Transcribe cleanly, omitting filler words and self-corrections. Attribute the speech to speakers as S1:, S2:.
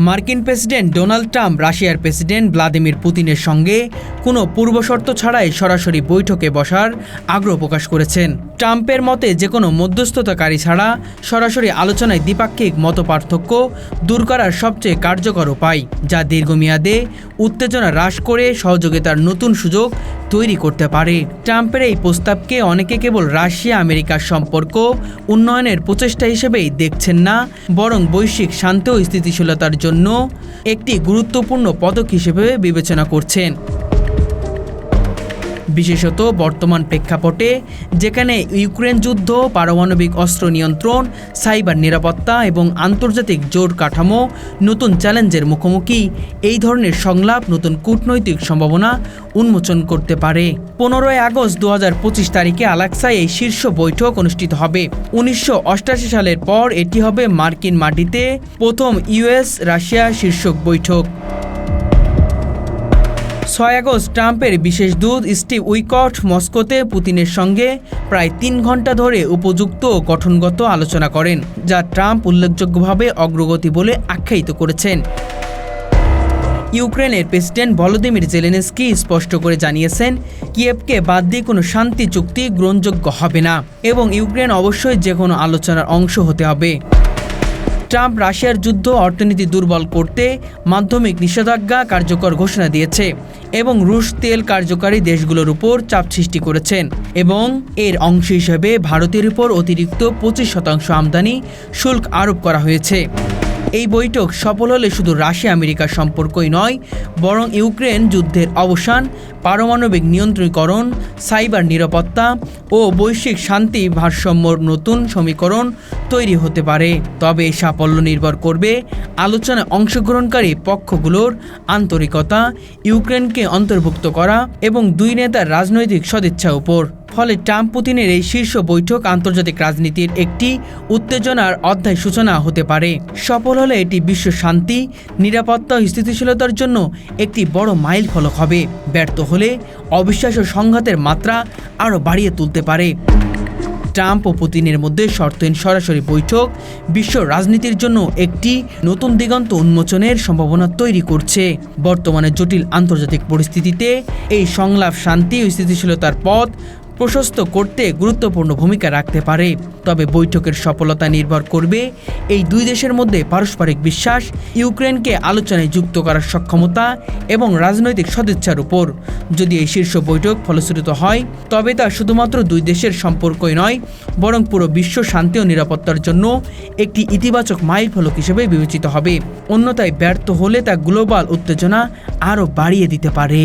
S1: মার্কিন president Donald Trump রাশিয়ার president Vladimir পুতিনের সঙ্গে কোনো পূর্বশর্ত ছাড়াই সরাসরি বৈঠকে বসার আগ্রহ প্রকাশ করেছেন। ট্রাম্পের মতে যে কোনো মধ্যস্থতাকারী ছাড়া সরাসরি আলোচনায় দ্বিপাক্ষিক মতপার্থক্য দূর করার সবচেয়ে কার্যকর উপায়, যা দীর্ঘমেয়াদে উত্তেজনা হ্রাস করে সহযোগিতার নতুন সুযোগ তৈরি করতে পারে। ট্রাম্পের এই প্রস্তাবকে অনেকে কেবল রাশিয়া আমেরিকার সম্পর্ক উন্নয়নের প্রচেষ্টা হিসেবেই দেখছেন না, বরং বৈশ্বিক শান্তি ও স্থিতিশীলতার জন্য একটি গুরুত্বপূর্ণ পদক হিসেবে বিবেচনা করছেন। বিশেষত বর্তমান প্রেক্ষাপটে যেখানে ইউক্রেন যুদ্ধ, পারমাণবিক অস্ত্র নিয়ন্ত্রণ, সাইবার নিরাপত্তা এবং আন্তর্জাতিক জোট কাঠামো নতুন চ্যালেঞ্জের মুখোমুখি, এই ধরনের সংলাপ নতুন কূটনৈতিক সম্ভাবনা উন্মোচন করতে পারে। 15 আগস্ট 2025 তারিখে আলাস্কায় এই শীর্ষ বৈঠক অনুষ্ঠিত হবে। 1988 সালের পর এটি হবে মার্কিন মাটিতে প্রথম ইউএস রাশিয়া শীর্ষ বৈঠক। 6 আগস্ট ট্রাম্পের বিশেষ দূত স্টিভ উইকট মস্কোতে পুতিনের সঙ্গে প্রায় 3 ঘন্টা ধরে উপযুক্ত ও গঠনগত আলোচনা করেন, যা ট্রাম্প উল্লেখযোগ্যভাবে অগ্রগতি বলে আখ্যায়িত করেছেন। ইউক্রেনের প্রেসিডেন্ট ভলোদিমির জেলেনস্কি স্পষ্ট করে জানিয়েছেন, কিয়েভকে বাদ দিয়ে কোনো শান্তি চুক্তি গ্রহণযোগ্য হবে না এবং ইউক্রেন অবশ্যই যে কোনো আলোচনার অংশ হতে হবে। ট্রাম্প রাশিয়ার যুদ্ধ অর্থনীতি দুর্বল করতে মাধ্যমিক নিষেধাজ্ঞা কার্যকর ঘোষণা দিয়েছে এবং রুশ তেল কার্যকারী দেশগুলোর উপর চাপ সৃষ্টি করেছেন এবং এর অংশ হিসেবে ভারতের উপর অতিরিক্ত 25% আমদানি শুল্ক আরোপ করা হয়েছে। এই বৈঠক সফল হলে শুধু রাশিয়া আমেরিকার সম্পর্কই নয়, বরং ইউক্রেন যুদ্ধের অবসান, পারমাণবিক নিয়ন্ত্রণীকরণ, সাইবার নিরাপত্তা ও বৈশ্বিক শান্তি ভারসাম্যর নতুন সমীকরণ তৈরি হতে পারে। তবে এই সাফল্য নির্ভর করবে আলোচনায় অংশগ্রহণকারী পক্ষগুলোর আন্তরিকতা, ইউক্রেনকে অন্তর্ভুক্ত করা এবং দুই নেতার রাজনৈতিক সদিচ্ছার উপর। ফলে ট্রাম্প পুতিনের এই শীর্ষ বৈঠক আন্তর্জাতিক রাজনীতির একটি উত্তেজনার অধ্যায় সূচনা হতে পারে। সফল হলে এটি বিশ্ব শান্তি, নিরাপত্তা ও স্থিতিশীলতার জন্য একটি বড় মাইল ফলক হবে। ব্যর্থ হলে অবিশ্বাস ও সংঘাতের মাত্রা আরও বাড়িয়ে তুলতে পারে। ট্রাম্প ও পুতিনের মধ্যে শর্তহীন সরাসরি বৈঠক বিশ্ব রাজনীতির জন্য একটি নতুন দিগন্ত উন্মোচনের সম্ভাবনা তৈরি করছে। বর্তমানে জটিল আন্তর্জাতিক পরিস্থিতিতে এই সংলাপ শান্তি ও স্থিতিশীলতার পথ প্রশস্ত করতে গুরুত্বপূর্ণ ভূমিকা রাখতে পারে। তবে বৈঠকের সফলতা নির্ভর করবে এই দুই দেশের মধ্যে পারস্পরিক বিশ্বাস, ইউক্রেনকে আলোচনায় যুক্ত করার সক্ষমতা এবং রাজনৈতিক সদিচ্ছার উপর। যদি এই শীর্ষ বৈঠক ফলশ্রুত হয়, তবে তা শুধুমাত্র দুই দেশের সম্পর্কই নয়, বরং পুরো বিশ্ব শান্তি ও নিরাপত্তার জন্য একটি ইতিবাচক মাইল ফলক হিসেবে বিবেচিত হবে। অন্যথায় ব্যর্থ হলে তা গ্লোবাল উত্তেজনা আরও বাড়িয়ে দিতে পারে।